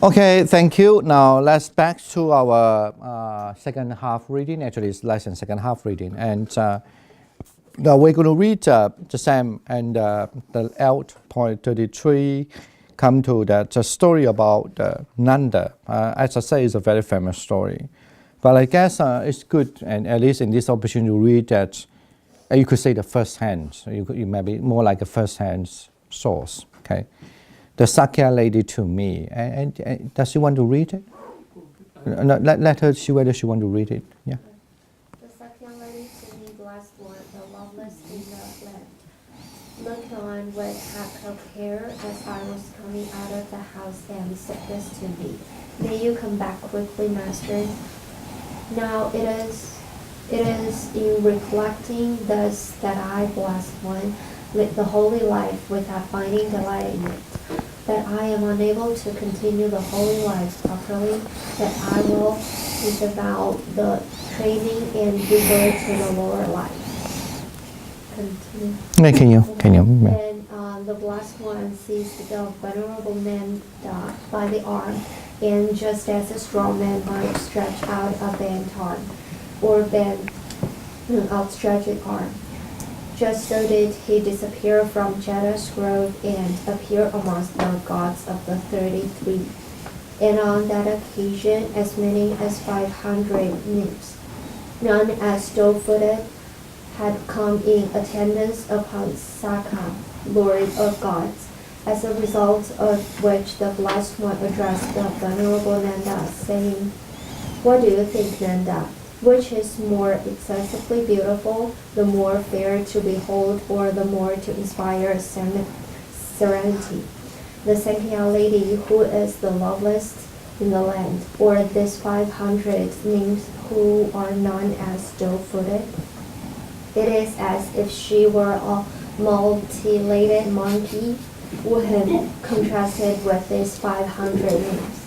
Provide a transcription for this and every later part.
Okay, thank you. Now let's back to our second half reading. Actually, it's lesson second half reading, and now we're going to read the same and the L.33 come to that story about Nanda. As I say, it's a very famous story, but I guess it's good, and at least in this opportunity to read that, you could say the first hand. So you maybe more like a first hand source. Okay. The Sakya lady to me, and does she want to read it? No, let her see whether she want to read it. Yeah. The Sakya lady to me, blessed one, the loveless in the land, looked on with half of care as I was coming out of the house and said this to me: "May you come back quickly, master." Now it is in reflecting thus that I, blessed one, live the holy life without finding delight in it, that I am unable to continue the holy life properly, that I will think about the training and vigor to the lower life. Continue. Can you? And the blessed one seized the venerable man by the arm, and just as a strong man might stretch out a bent arm, or bend outstretched arm, just so did he disappear from Jeta's grove and appear amongst the gods of the 33. And on that occasion, as many as 500 nymphs, none as doe-footed, had come in attendance upon Sakya, Lord of gods, as a result of which the blessed one addressed the venerable Nanda, saying, "What do you think, Nanda? Which is more excessively beautiful, the more fair to behold, or the more to inspire serenity? The Sakya lady who is the loveliest in the land, or this 500 nymphs who are known as doe-footed? It is as if she were a mutilated monkey when contrasted with these 500 nymphs.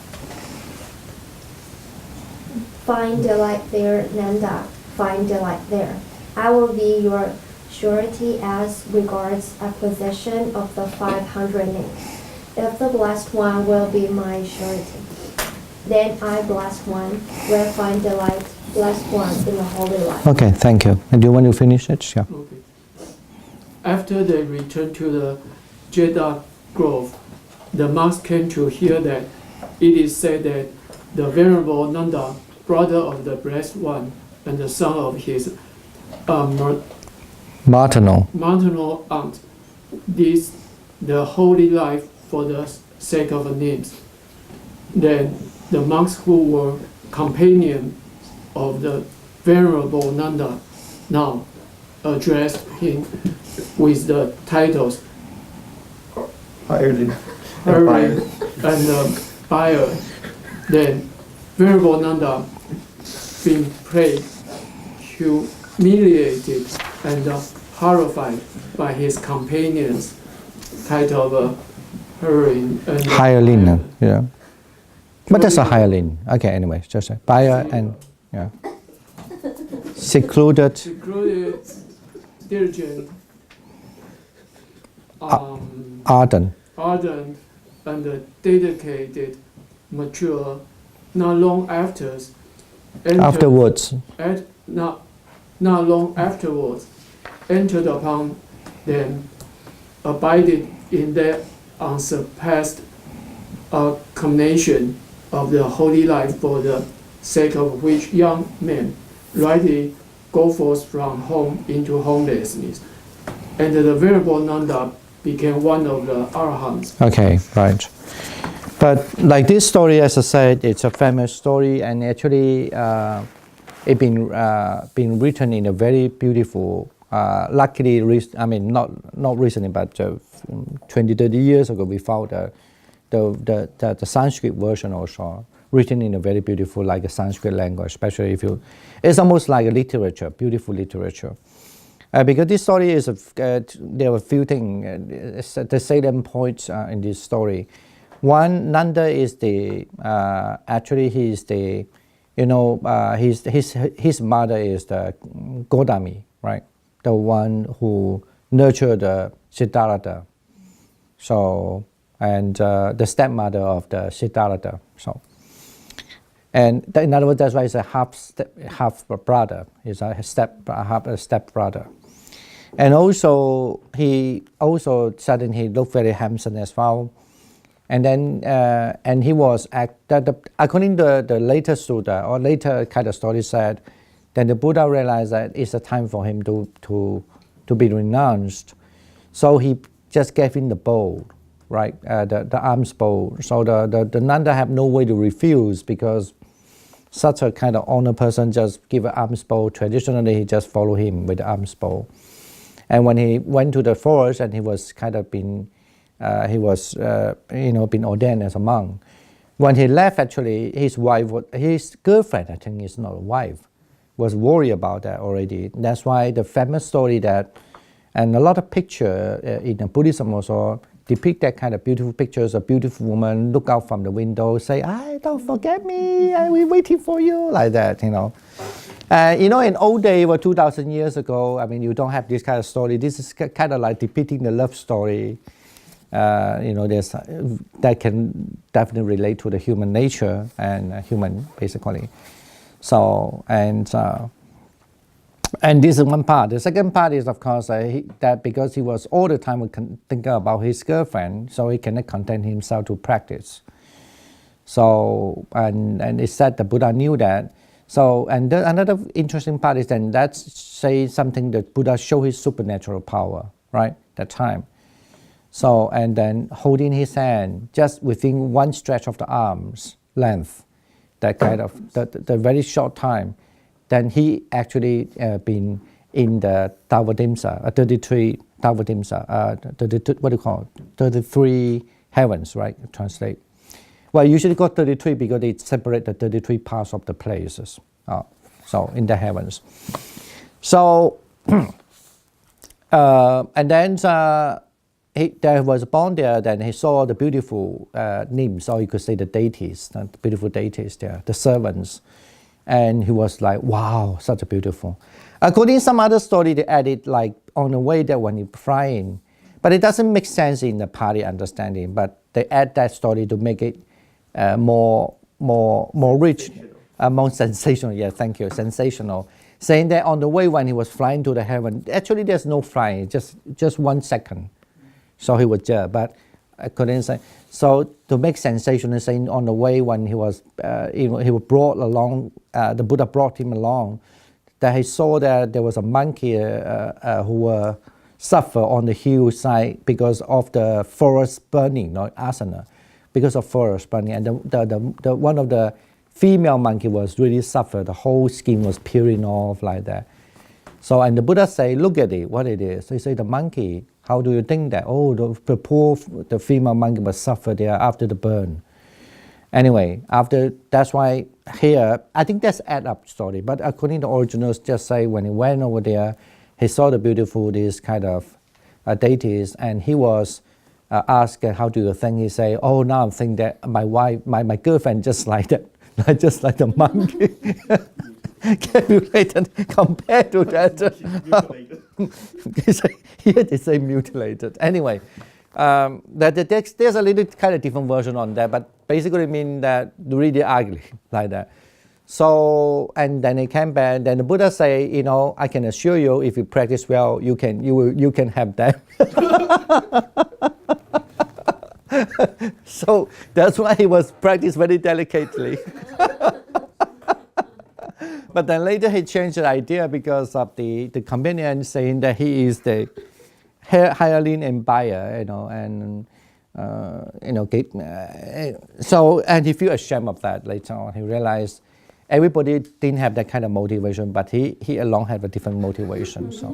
Find delight there, Nanda, find delight there. I will be your surety as regards acquisition of the 500 nymphs. If the blessed one will be my surety, then I, blessed one, will find delight, blessed one, in the holy life." Okay, thank you. And do you want to finish it? Yeah. Okay. After they returned to the Jeta grove, the monks came to hear that it is said that the venerable Nanda, brother of the blessed one and the son of his maternal aunt, did the holy life for the sake of nymphs. Then the monks who were companions of the venerable Nanda now addressed him with the titles Hireling and buyer. Then venerable Nanda, being prayed, humiliated and horrified by his companions, title of hireling and Hireling, yeah. But that's a hireling. Okay, anyway, just a buyer and yeah. Secluded, diligent, ardent, and dedicated, mature. Not long afterwards, entered upon them, abided in their unsurpassed combination of the holy life, for the sake of which young men rightly go forth from home into homelessness. And the venerable Nanda became one of the arahants. Okay, right. But like this story, as I said, it's a famous story, and actually it been written in a very beautiful. Luckily, not recently, but 20, 30 years ago, we found the Sanskrit version also written in a very beautiful, like a Sanskrit language. Especially it's almost like a literature, beautiful literature. Because this story is there are a few things, the salient points in this story. One, Nanda is actually he is his mother is the Gautami, right? The one who nurtured Siddhartha. So and the stepmother of the Siddhartha. So, and in other words, that's why it's a half brother. He's a step brother. And also he suddenly looked very handsome as well. And then and he was according to the later Sutta or later kind of story said, then the Buddha realized that it's a time for him to be renounced. So he just gave him the bowl, right? The alms bowl. So the Nanda have no way to refuse, because such a kind of honored person just give an alms bowl. Traditionally, he just follow him with the alms bowl. And when he went to the forest and he was kind of been ordained as a monk. When he left, actually, his girlfriend, I think it's not a wife, was worried about that already. That's why the famous story that, and a lot of picture in Buddhism also depict that kind of beautiful pictures. A beautiful woman look out from the window, say, don't forget me, we're waiting for you, like that, in old days, 2,000 years ago, you don't have this kind of story. This is kind of like depicting the love story. There's that can definitely relate to the human nature and human, basically. So, and this is one part. The second part is, of course, that because he was all the time thinking about his girlfriend, so he cannot content himself to practice. So, and it said the Buddha knew that. So, and another interesting part is then that's say something that Buddha showed his supernatural power, right, that time. So, and then holding his hand just within one stretch of the arms length, that kind of, the very short time, then he actually been in the Dhammadipa, 33 Dhammadipa, what do you call it? 33 heavens, right, translate. Well, usually got 33 because it separates the 33 parts of the places. So, in the heavens. So, and then, there was born there, then he saw the beautiful nymphs, or you could say the deities, the beautiful deities there, the servants. And he was like, wow, such a beautiful. According to some other story, they added like on the way that when he flying, but it doesn't make sense in the Pali understanding, but they add that story to make it more rich, more sensational. Yeah, thank you, sensational. Saying that on the way when he was flying to the heaven, actually there's no flying, just 1 second. So he was there, but I couldn't say. So to make sensational, saying on the way when he was brought along, the Buddha brought him along, that he saw that there was a monkey who suffer on the hillside because of the forest burning, not asana, because of forest burning, and the one of the female monkey was really suffer. The whole skin was peeling off like that. So and the Buddha say, look at it, what it is. So he say the monkey. How do you think that? Oh, the female monkey must suffer there after the burn. Anyway, that's why here, I think that's add up story. But according to originals, just say when he went over there, he saw the beautiful, these kind of deities, and he was asked, how do you think? He say, oh, now I'm thinking that my wife, my girlfriend just like that, just like the monkey. Mutilated compared to that. Here they say mutilated. Anyway, there's a little kind of different version on that, but basically mean that really ugly like that. So and then he came back. Then the Buddha say, I can assure you, if you practice well, you can have that. So that's why he was practiced very delicately. But then later he changed the idea because of the companion saying that he is the hireling and buyer, so and he feel ashamed of that later on. He realized everybody didn't have that kind of motivation, but he alone had a different motivation. So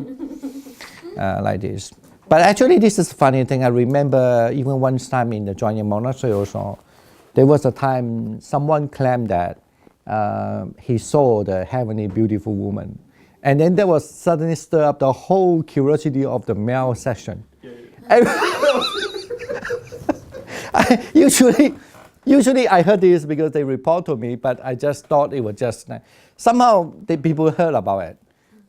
like this. But actually, this is a funny thing. I remember even one time in the Joining Monastery also, there was a time someone claimed that he saw the heavenly beautiful woman. And then that was suddenly stir up the whole curiosity of the male session. Usually I heard this because they report to me, but I just thought it was just, somehow the people heard about it.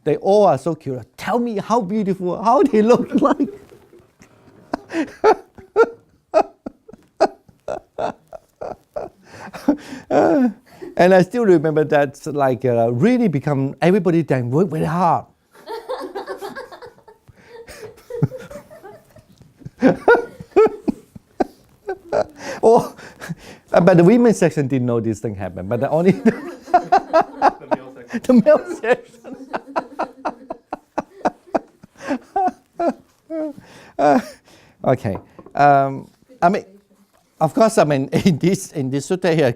They all are so curious. Tell me how beautiful, how they look like. And I still remember that, like, really become, everybody then work very hard. Oh, but the women's section didn't know this thing happened, but the only The male section. the male section. Okay. I mean, of course, I mean, in this sutta here,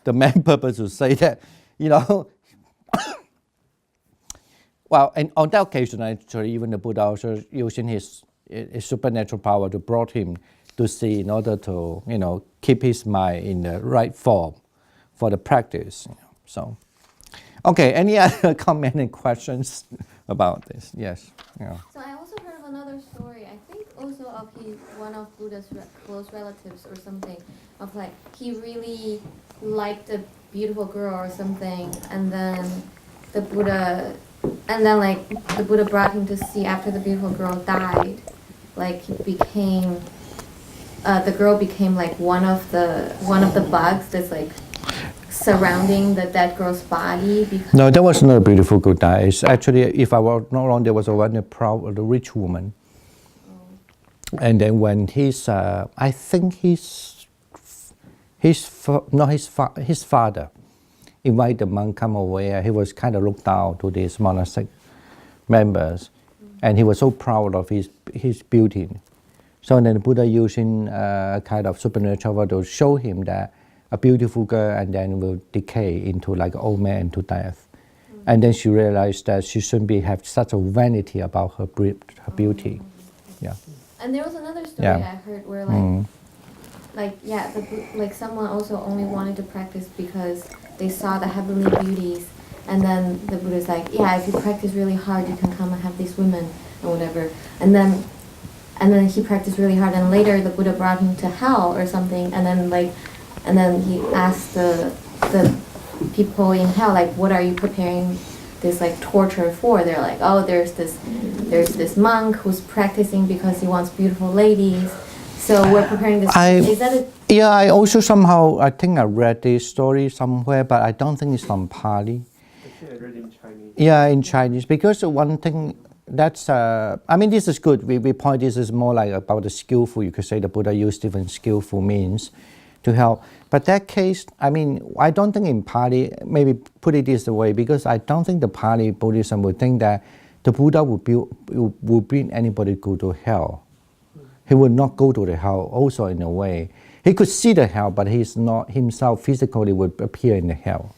the main purpose to say that, you know, well, and on that occasion, actually, even the Buddha also using his supernatural power to brought him to see in order to, you know, keep his mind in the right form for the practice. You know. So, okay, any other comment and questions about this? Yes. Yeah. So I also heard of another story. I think also of one of Buddha's close relatives or something. Of like he really liked a beautiful girl or something, and then the Buddha brought him to see after the beautiful girl died. Like he became, the girl became like one of the bugs that's like surrounding the dead girl's body. No, that was not a beautiful good guy. It's actually, if I were not wrong, there was a proud, rich woman. Oh. And then when I think his father invited the monk come over, he was kind of looked down to these monastic members, and he was so proud of his beauty. So then the Buddha using kind of supernatural to show him that a beautiful girl and then will decay into like an old man to death. And then she realized that she shouldn't have such a vanity about her beauty. Yeah. And there was another story I heard where like someone also only wanted to practice because they saw the heavenly beauties, and then the Buddha's like, yeah, if you practice really hard, you can come and have these women and whatever. And then he practiced really hard, and later the Buddha brought him to hell or something, and then he asked the people in hell, like, what are you preparing this like torture for? They're like, oh, there's this monk who's practicing because he wants beautiful ladies. So we're preparing this. Is that a... Yeah, I also somehow, I think I read this story somewhere, but I don't think it's from Pali. Actually, I read in Chinese. Yeah, in Chinese, because one thing that's, I mean, this is good. We point this is more like about the skillful. You could say the Buddha used different skillful means to help. But that case, I mean, I don't think in Pali, maybe put it this way, because I don't think the Pali Buddhism would think that the Buddha would bring anybody go to hell. He would not go to the hell also in a way. He could see the hell, but he's not himself physically would appear in the hell.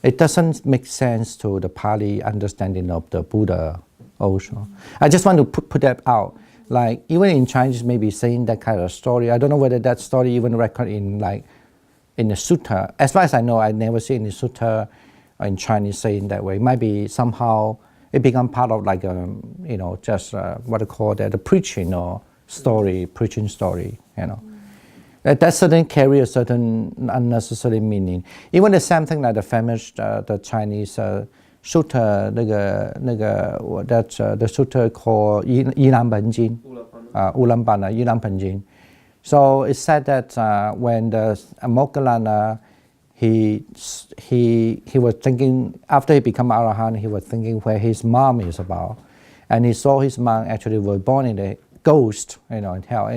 It doesn't make sense to the Pali understanding of the Buddha also. I just want to put that out. Like, even in Chinese, maybe saying that kind of story. I don't know whether that story even recorded in the sutta. As far as I know, I never see any sutta in Chinese saying that way. Maybe somehow it become part of like just what they call that, the preaching or preaching story. That certainly carry a certain unnecessary meaning. Even the same thing like the famous the Chinese sutta, the sutta called Yilan Penjin, Ulanbana, Yilan Penjin. So it said that when the Moggallana, he was thinking, after he became Arahant, he was thinking where his mom is about. And he saw his mom actually was born in a ghost, in hell,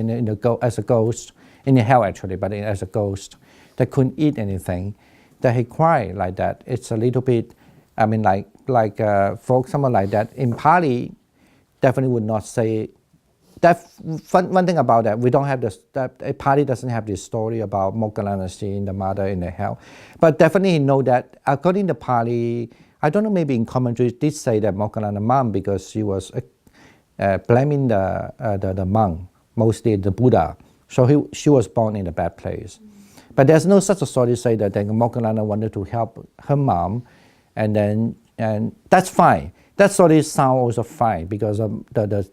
as a ghost, in the hell actually, but as a ghost, that couldn't eat anything, that he cried like that. It's a little bit, I mean, like for someone like that, in Pali, definitely would not say, that one thing about that, we don't have this, that Pali doesn't have this story about Moggallana seeing the mother in the hell. But definitely know that according to Pali, I don't know, maybe in commentaries did say that Moggallana mom, because she was blaming the monk, mostly the Buddha. So she was born in a bad place. But there's no such a story to say that Moggallana wanted to help her mom, and that's fine. That story sounds also fine, because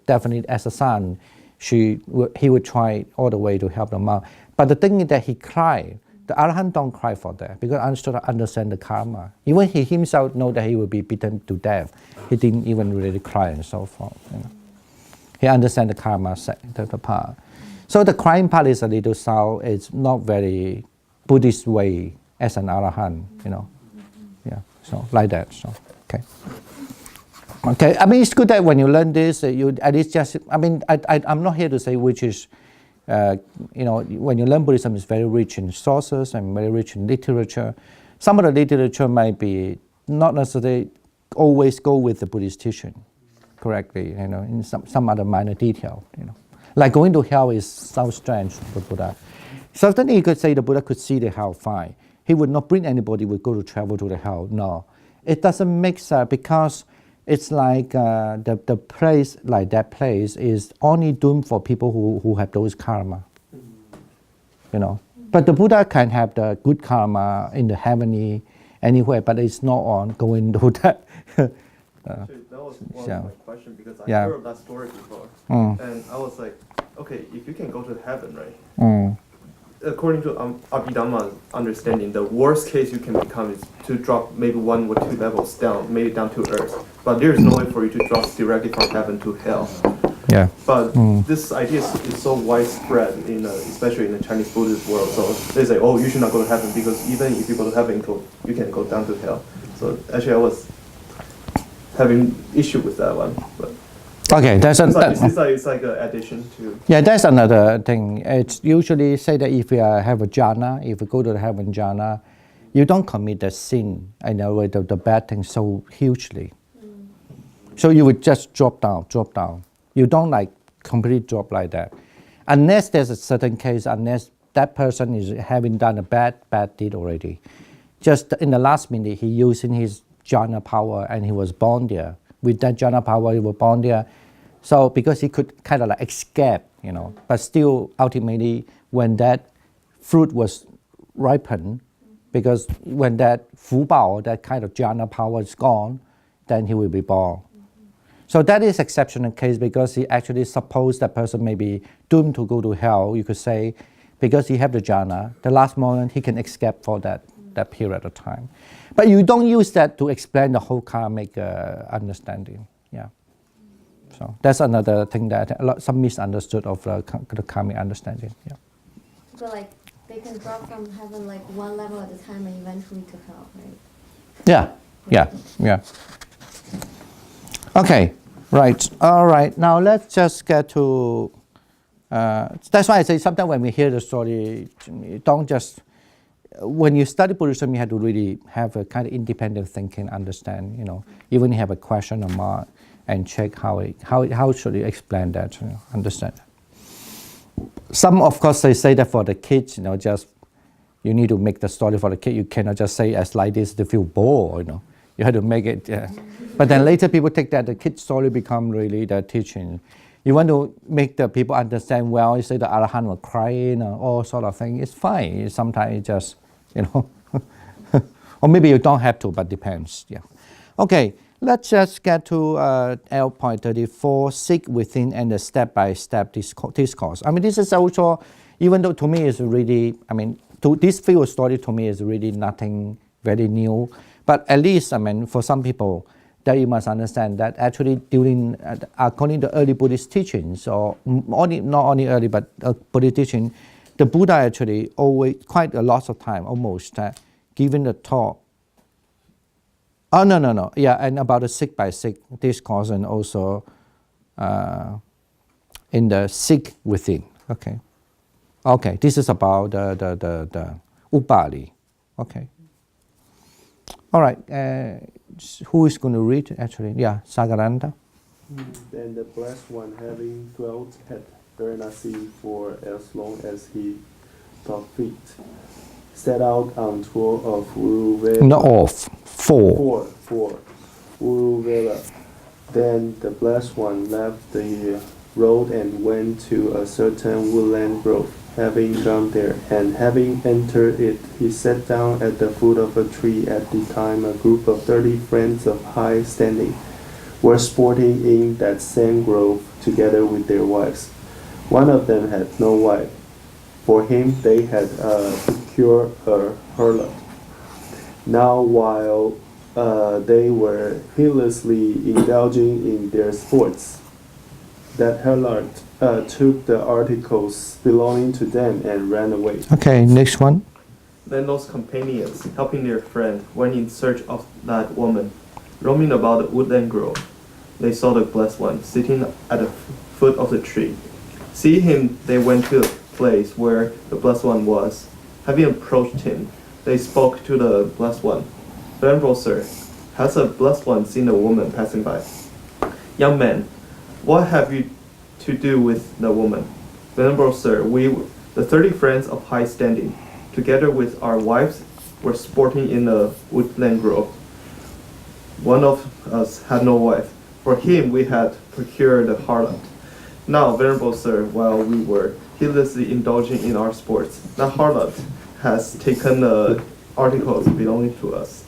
definitely as a son, he would try all the way to help the mom. But the thing is that he cried. The Arahant don't cry for that, because understand the karma. Even he himself know that he will be beaten to death. He didn't even really cry and so forth. He understand the karma, the part. So the crying part is a little sound. It's not very Buddhist way as an arahant, you know. Yeah, so like that. So okay. Okay, I mean it's good that when you learn this, you at least just. I mean, I'm not here to say which is, you know, when you learn Buddhism, it's very rich in sources and very rich in literature. Some of the literature might be not necessarily always go with the Buddhist teaching correctly, you know, in some other minor detail, you know. Like going to hell is so strange to the Buddha. Certainly you could say the Buddha could see the hell fine. He would not bring anybody who would go to travel to the hell. No, it doesn't make sense because it's like the place, like that place is only doomed for people who have those karma, you know. But the Buddha can have the good karma in the heavenly anywhere, but it's not on going to that. Actually, that was one yeah. of my questions because I Yeah. heard of that story before. And I was like, okay, if you can go to heaven, right? According to Abhidhamma's understanding, the worst case you can become is to drop maybe 1 or 2 levels down, maybe down to earth. But there is no way for you to drop directly from heaven to hell. Yeah. But this idea is so widespread, especially in the Chinese Buddhist world. So they say, oh, you should not go to heaven because even if you go to heaven, you can go down to hell. So actually, I was having issue with that one. But Okay, it's like an addition to. Yeah, that's another thing. It's usually say that if you have a jhana, if you go to the heaven jhana, you don't commit the sin, in a way, the bad thing so hugely. So you would just drop down. You don't like completely drop like that. Unless there's a certain case, unless that person is having done a bad deed already. Just in the last minute, he using his jhana power and he was born there. With that jhana power, he was born there. So because he could kind of like escape, you know, but still ultimately when that fruit was ripened, because when that fu bao, that kind of jhana power is gone, then he will be born. So that is exceptional case because he actually supposed that person may be doomed to go to hell, you could say, because he have the jhana, the last moment he can escape for that period of time. But you don't use that to explain the whole karmic understanding. Yeah. So that's another thing that some misunderstood of the karmic understanding. Yeah. So like they can drop from heaven like 1 level at a time and eventually to hell, right? Yeah. Okay, right. All right. Now let's just get to. That's why I say sometimes when we hear the story, don't just. When you study Buddhism, you have to really have a kind of independent thinking, understand. You know, even you have a question or mark, and check how should you explain that, you know, understand. Some, of course, they say that for the kids, you know, just you need to make the story for the kid. You cannot just say as like this, they feel bored, you know. You have to make it. But then later people take that the kid's story become really the teaching. You want to make the people understand well. You say the Arahant were crying or all sort of thing. It's fine. Sometimes it just, you know, or maybe you don't have to, but depends. Yeah. Okay. Let's just get to L.34, Seek Within and the Step-by-Step Discourse. I mean, this is also, even though to me is really, I mean, this field story to me is really nothing very new. But at least, I mean, for some people, that you must understand that actually during, according to early Buddhist teachings, or not only early, but Buddhist teaching, the Buddha actually always, quite a lot of time, almost, given the talk. Oh, no. Yeah, and about the Seek by Seek discourse and also in the Seek Within. Okay, this is about the Upali. Okay. All right, who is going to read actually? Yeah, Sagaranda. Then the blessed one, having dwelt at Varanasi for as long as he thought fit, set out on tour of Uruvela. Not off, four. Uruvela. Then the blessed one left the road and went to a certain woodland grove. Having gone there, and having entered it, he sat down at the foot of a tree. At the time, a group of 30 friends of high standing were sporting in that same grove together with their wives. One of them had no wife. For him, they had procured a harlot. Now, while they were heedlessly indulging in their sports, that harlot took the articles belonging to them and ran away. Okay, next one. Then those companions, helping their friend, went in search of that woman. Roaming about the woodland grove, they saw the Blessed One sitting at the foot of the tree. Seeing him, they went to the place where the Blessed One was. Having approached him, they spoke to the Blessed One. Venerable Sir, has the Blessed One seen a woman passing by? Young man, what have you to do with the woman? Venerable Sir, we, the 30 friends of high standing, together with our wives, were sporting in the woodland grove. One of us had no wife. For him we had procured a harlot. Now, Venerable Sir, while we were heedlessly indulging in our sports, that harlot has taken the articles belonging to us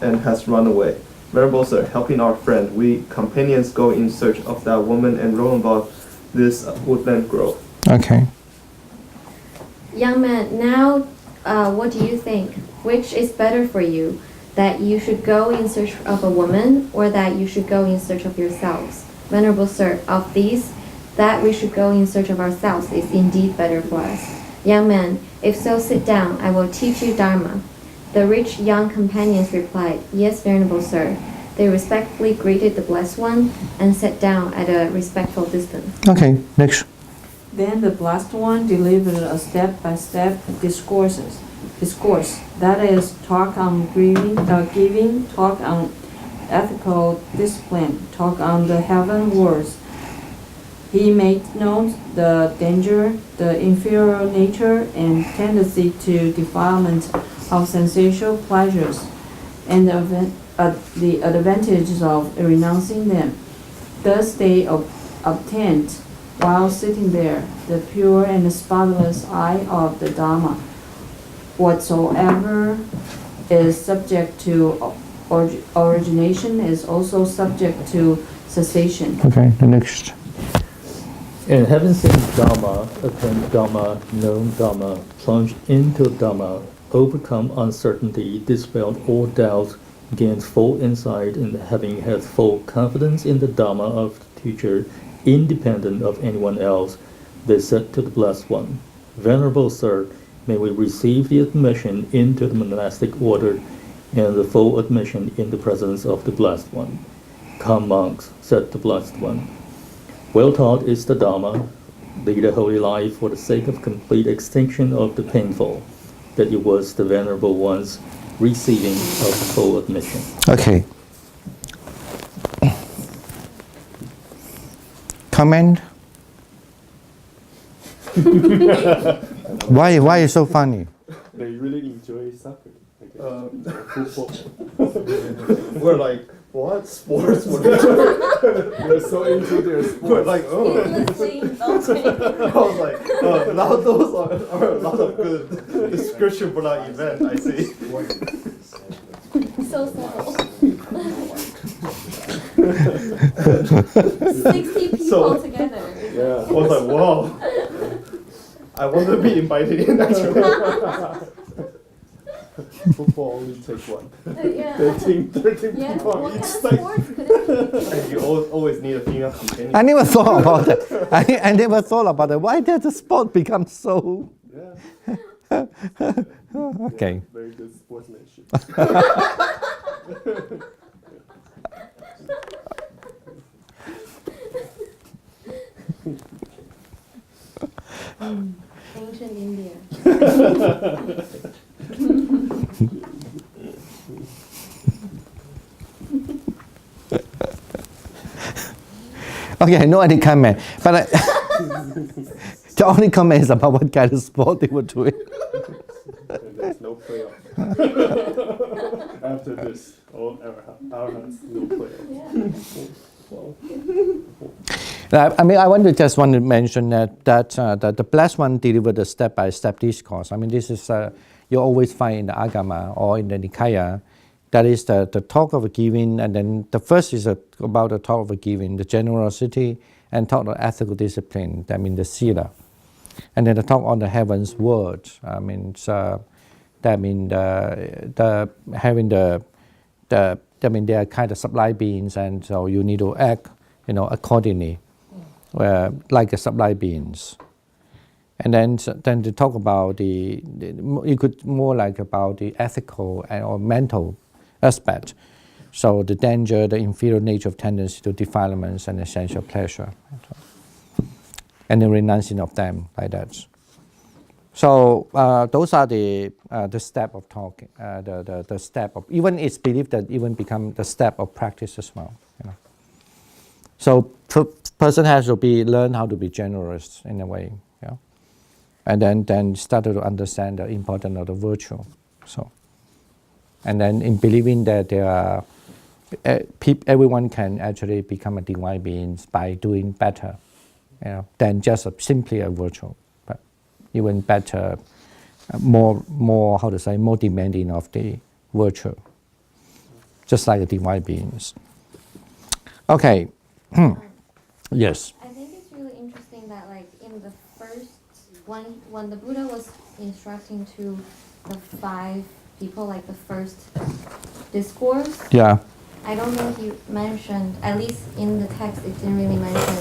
and has run away. Venerable Sir, helping our friend, we companions go in search of that woman and roam about this woodland grove. Okay. Young man, now what do you think? Which is better for you? That you should go in search of a woman, or that you should go in search of yourselves? Venerable Sir, of these, that we should go in search of ourselves is indeed better for us. Young man, if so, sit down. I will teach you Dharma. The rich young companions replied, Yes, Venerable Sir. They respectfully greeted the Blessed One and sat down at a respectful distance. Okay, next. Then the Blessed One delivered a step-by-step discourse, that is, talk on giving, talk on ethical discipline, talk on the heaven words. He made known the danger, the inferior nature and tendency to defilement of sensual pleasures, and the advantages of renouncing them. Thus they obtained, while sitting there, the pure and spotless eye of the Dharma. Whatsoever is subject to origination is also subject to cessation. Okay, the next. And having seen Dharma, attained Dharma, known Dharma, plunged into Dharma, overcome uncertainty, dispelled all doubts, gained full insight, and having had full confidence in the Dharma of the teacher, independent of anyone else, they said to the Blessed One, Venerable Sir, may we receive the admission into the monastic order and the full admission in the presence of the Blessed One. Come, monks, said the Blessed One. Well taught is the Dharma, lead a holy life for the sake of complete extinction of the painful, that it was the Venerable One's receiving of the full admission. Okay. Comment? Why is so funny? They really enjoy suffering. We're like, what? Sports? They're so into their sports. We're like, oh. I was like, now those are a lot of good description for that event, I see. So subtle. 60 people So- together. Yeah. I was like, wow. I want to be invited in actually. Football only takes one. Yeah. 13 Yeah, people on what each kind of side. sports could it be? And you always need a female companion. I never thought about that. I never thought about it. Why did the sport become so... Yeah. Okay. Yeah, very good sportsmanship. Ancient India. Okay, no any comment. But the only comment is about what kind of sport they were doing. And there's no playoff. After this, all our has no playoff. Well, I mean, I want to mention that the Blessed One delivered a step-by-step discourse. I mean, this is you always find in the Agama or in the Nikaya. That is the talk of giving, and then the first is about the talk of giving, the generosity, and talk of ethical discipline. I mean, the sila, and then the talk on the heaven's word. I mean, that mean the having the I mean, they are kind of sublime beings, and so you need to act, accordingly, like the sublime beings. And then to talk about you could more like about the ethical or mental aspect. So the danger, the inferior nature of tendency to defilements and essential pleasure, and the renouncing of them, like that. So those are the step of talking, the step of, even it's believed that even become the step of practice as well. So person has to learn how to be generous in a way, and then start to understand the importance of the virtue. So, and then in believing that there are everyone can actually become a divine being by doing better, than just simply a virtue, but even better, more how to say, more demanding of the virtue, just like the divine beings. Okay. Yes. I think it's really interesting that, like, in the first when the Buddha was instructing to the 5 people, like the first discourse. Yeah. I don't think he mentioned, at least in the text, it didn't really mention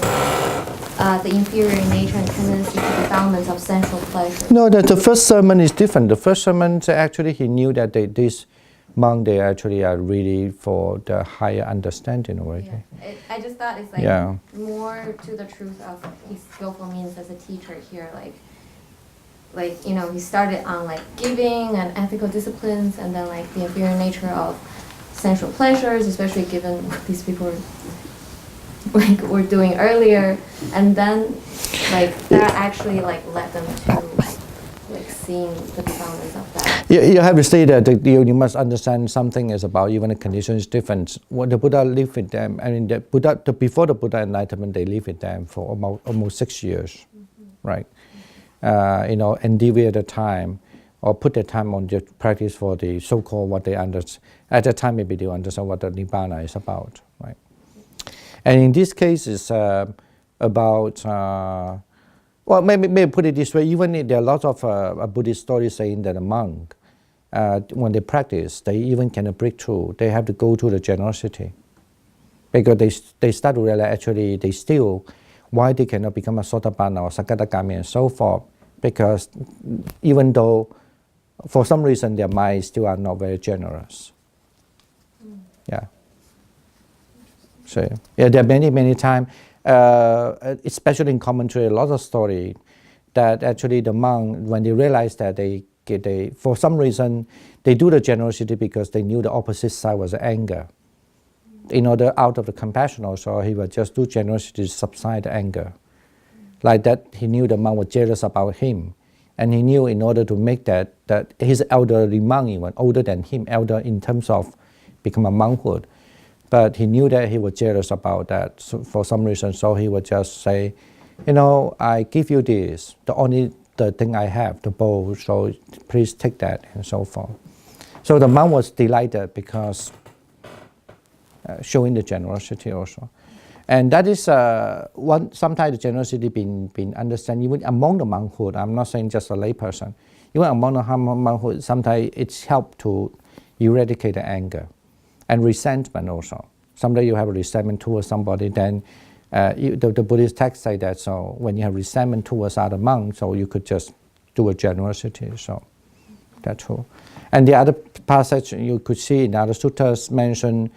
the inferior nature and tendency to defilements of sensual pleasure. No, the first sermon is different. The first sermon, actually, he knew that these monks, they actually are really for the higher understanding already. Yeah. I just thought it's like more to the truth of his skillful means as a teacher here. Like he started on like giving and ethical disciplines, and then like the inferior nature of sensual pleasures, especially given what these people were doing earlier, and then like that actually like led them to like seeing the defilements of that. You have to say that you must understand something is about even the condition is different. When the Buddha lived with them, I mean before the Buddha enlightenment, they lived with them for almost 6 years, right? And deviate the time or put the time on the practice for the so-called what they understand. At that time, maybe they understand what the Nibbana is about, right? And in this case, it's about, well, maybe put it this way, even if there are lots of Buddhist stories saying that a monk, when they practice, they even cannot break through. They have to go to the generosity. Because they start to realize actually they still, why they cannot become a Sotapanna or Sakadagami and so forth, because even though for some reason their minds still are not very generous. Yeah. So there are many times, especially in commentary, a lot of story that actually the monk, when they realize that they for some reason they do the generosity because they knew the opposite side was anger. In order out of the compassion also, he would just do generosity to subside the anger. Like that, he knew the monk was jealous about him. And he knew in order to make that his elderly monk, even older than him, elder in terms of become a monkhood. But he knew that he was jealous about that for some reason. So he would just say, I give you this, the thing I have, the bowl, so please take that, and so forth. So the monk was delighted because showing the generosity also. And that is sometimes the generosity been understood even among the monkhood. I'm not saying just a layperson. Even among the monkhood, sometimes it's helped to eradicate the anger and resentment also. Someday you have a resentment towards somebody, then the Buddhist text say that, so when you have resentment towards other monks, so you could just do a generosity. So that's true. And the other passage you could see in other suttas mention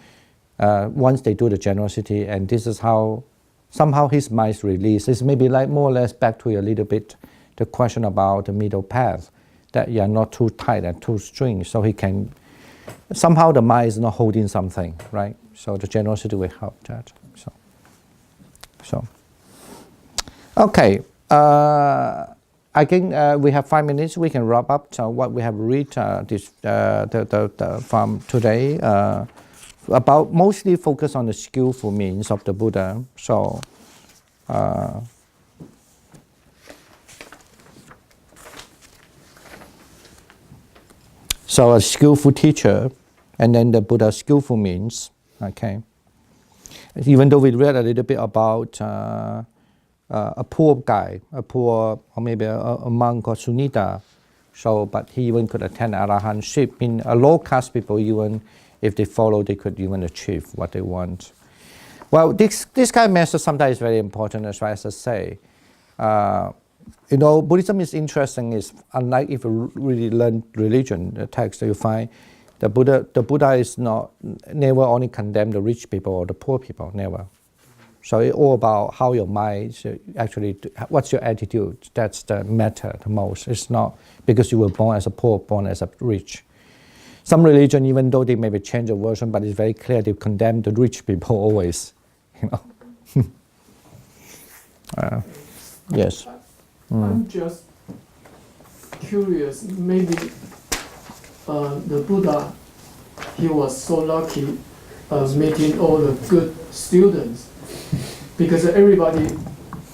once they do the generosity, and this is how somehow his mind is released. It's maybe like more or less back to a little bit the question about the middle path, that you are not too tight and too string, so he can somehow the mind is not holding something, right? So the generosity will help that. So okay. I think we have 5 minutes. We can wrap up. So what we have read from today. About mostly focus on the skillful means of the Buddha. So, a skillful teacher, and then the Buddha's skillful means. Okay. Even though we read a little bit about a poor guy, or maybe a monk called Sunita. So, but he even could attend arahantship. In a low caste people, even if they follow, they could even achieve what they want. Well, this kind of message sometimes is very important, as I say. Buddhism is interesting. Is unlike if you really learn religion, the text, you find the Buddha is never only condemn the rich people or the poor people, never. So it's all about how your mind actually, what's your attitude. That's the matter the most. It's not because you were born as a poor, born as a rich. Some religion, even though they maybe change the version, but it's very clear they condemn the rich people always. Yes. I'm just curious, maybe the Buddha, he was so lucky meeting all the good students, because everybody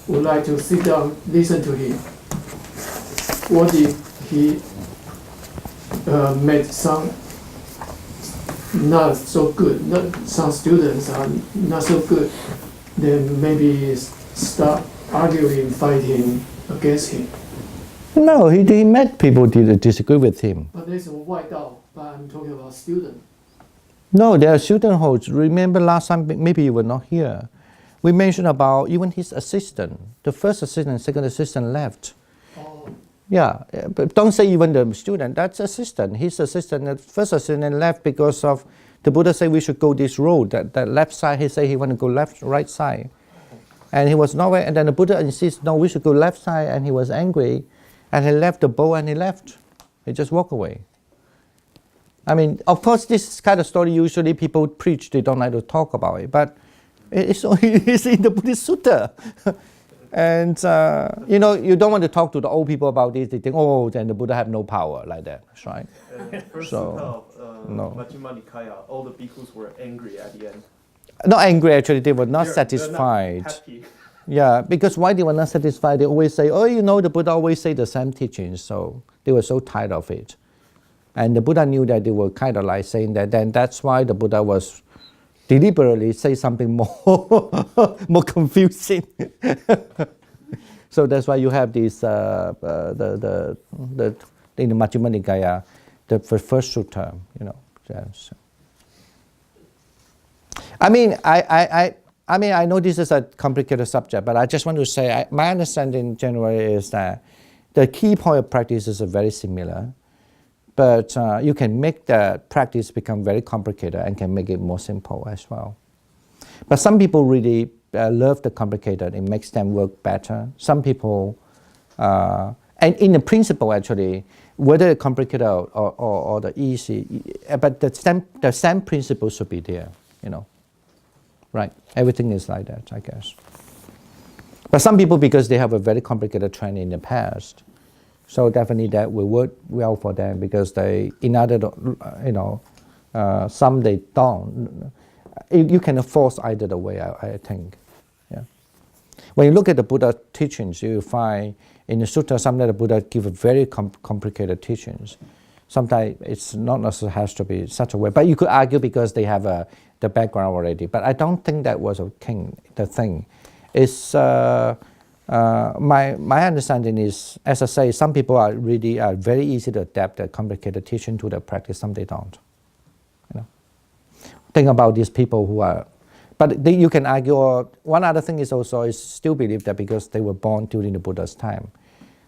would like to sit down, listen to him. What if he met some not so good, some students are not so good, then maybe start arguing, fighting against him? No, he met people who disagree with him. But there's a white Dao, but I'm talking about students. No, there are student holds. Remember last time, maybe you were not here. We mentioned about even his assistant. The first assistant, second assistant left. Oh. Yeah, but don't say even the student. That's assistant. His assistant, the first assistant left because of the Buddha said we should go this road. That left side, he said he want to go right side. And he was nowhere. And then the Buddha insists, no, we should go left side. And he was angry. And he left the bowl and he left. He just walked away. I mean, of course, this kind of story usually people preach. They don't like to talk about it. But it's in the Buddhist Sutta. And, you don't want to talk to the old people about this. They think, oh, then the Buddha have no power like that. That's right. First So, no. Majjhima Nikaya, all the bhikkhus were angry at the end. Not angry, actually. They were not They're satisfied. not happy. Yeah, because why they were not satisfied? They always say, oh, the Buddha always say the same teachings. So they were so tired of it. And the Buddha knew that they were kind of like saying that. Then that's why the Buddha was deliberately say something more confusing. So that's why you have this in the Majjhima Nikaya, the first sutta. Yes. I mean, I know this is a complicated subject, but I just want to say my understanding generally is that the key point of practice is very similar, but you can make the practice become very complicated and can make it more simple as well. But some people really love the complicated. It makes them work better. Some people, and in the principle actually, whether complicated or the easy, but the same principle should be there, Right, everything is like that, I guess. But some people, because they have a very complicated training in the past, so definitely that will work well for them because they, some they don't. You can force either the way, I think. Yeah. When you look at the Buddha teachings, you find in the sutta sometimes the Buddha give a very complicated teachings. Sometimes it's not necessarily has to be such a way, but you could argue because they have the background already. But I don't think that was the thing. It's my understanding is, as I say, some people are very easy to adapt the complicated teaching to their practice. Some they don't. Think about these people who are, but you can argue. Or one other thing is also still believe that because they were born during the Buddha's time,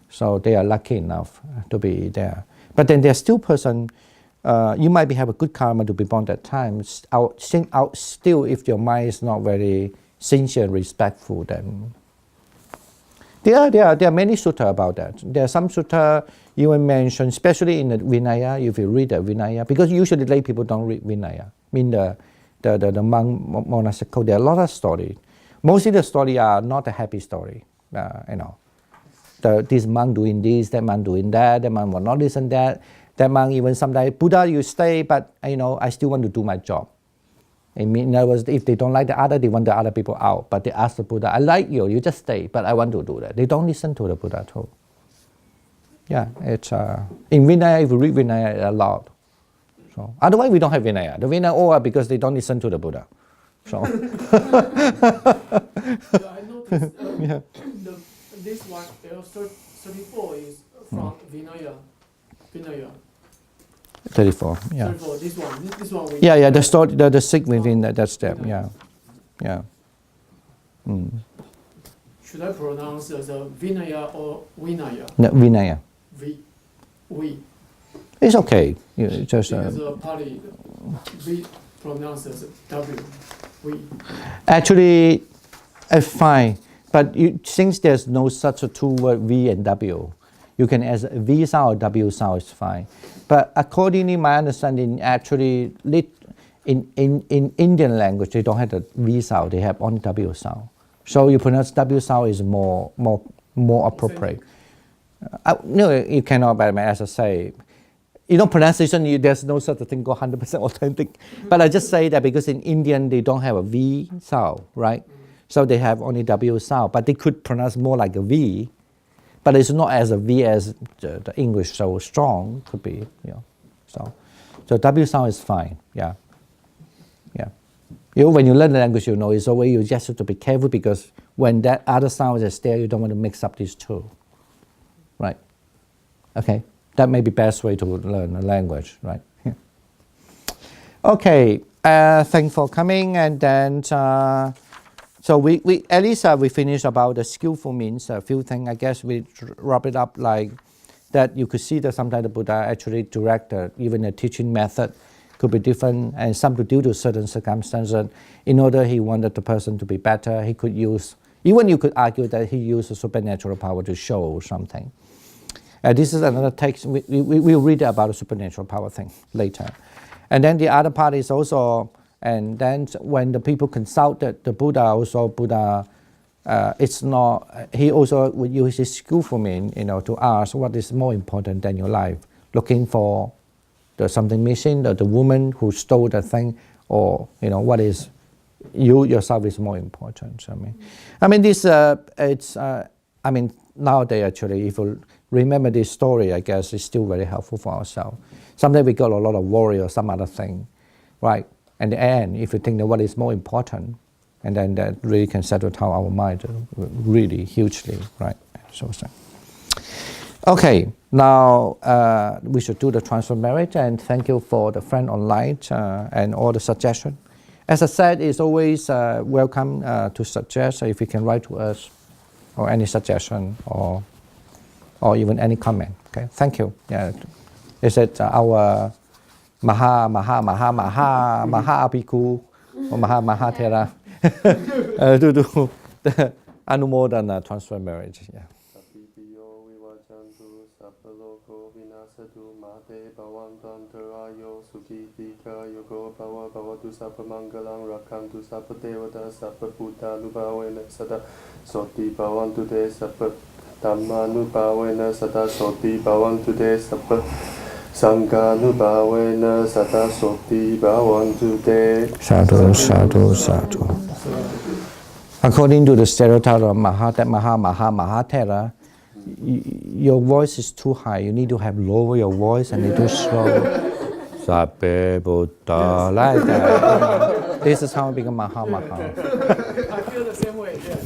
so they are lucky enough to be there. But then there's still person. You might have a good karma to be born that time. Still, if your mind is not very sincere and respectful, then there are many sutta about that. There are some sutta you will mention, especially in the Vinaya. If you read the Vinaya, because usually lay people don't read Vinaya. I mean the monk monastical. There are a lot of stories. Mostly the story are not a happy story. This monk doing this, that monk doing that, that monk will not listen that monk even sometimes, Buddha, you stay, but I still want to do my job. In other words, if they don't like the other, they want the other people out. But they ask the Buddha, I like you, you just stay, but I want to do that. They don't listen to the Buddha too. Yeah, it's in Vinaya, if you read Vinaya a lot. So otherwise we don't have Vinaya. The Vinaya all are because they don't listen to the Buddha. So I noticed this one, L.34 is from Vinaya. 34, yeah. 34, this one. Yeah, the story, the sick within that step, yeah. Should should I pronounce as a Vinaya or Vinaya? No, Vinaya. We. It's okay. You just Because Pali, we pronounce as W. We. actually, it's fine. But since there's no such a two word V and W, you can as V sound or W sound is fine. But according to my understanding, actually, in Indian language, they don't have the V sound. They have only W sound. So you pronounce W sound is more appropriate. No, you cannot. But as I say, pronunciation, there's no such a thing called 100% authentic. But I just say that because in Indian they don't have a V sound, right? So they have only W sound, but they could pronounce more like a V. But it's not as a V as the English so strong could be, So W sound is fine. Yeah. When you learn the language, it's always you just have to be careful because when that other sound is there, you don't want to mix up these two. Right? Okay. That may be the best way to learn a language, right? Yeah. Okay. Thanks for coming, and then so we at least we finished about the skillful means. A few things. I guess we wrap it up like that. You could see that sometimes the Buddha actually directed even the teaching method could be different, and some due to certain circumstances. In order he wanted the person to be better, he could use. Even you could argue that he used a supernatural power to show something. This is another text. We'll read about the supernatural power thing later. And then the other part is also, and then when the people consulted the Buddha, it's not, he also would use his skillful means, to ask what is more important than your life. Looking for something missing, the woman who stole the thing, or, what is, you yourself is more important. Nowadays actually, if you remember this story, I guess it's still very helpful for ourselves. Sometimes we got a lot of worry or some other thing, right? And the end, if you think that what is more important, and then that really can settle down our mind really hugely, right? Okay, now we should do the transfer marriage, and thank you for the friend online and all the suggestions. As I said, it's always welcome to suggest if you can write to us or any suggestion or even any comment. Okay, thank you. Yeah, is it our Maha Apiku or Maha Thera to do the Anumodana transfer marriage? Yeah. Soti bhavantu te sabba Dhammanubhavena sada soti bhavantu te sabba Sanghanubhavena sada soti bhavantu te. Sadhu, sadhu, sadhu. According to the stereotype of Mahathera, your voice is too high. You need to have lower your voice and need to slow. Sabbe Buddha, like that. This is how we become Maha. I feel the same way. Yeah.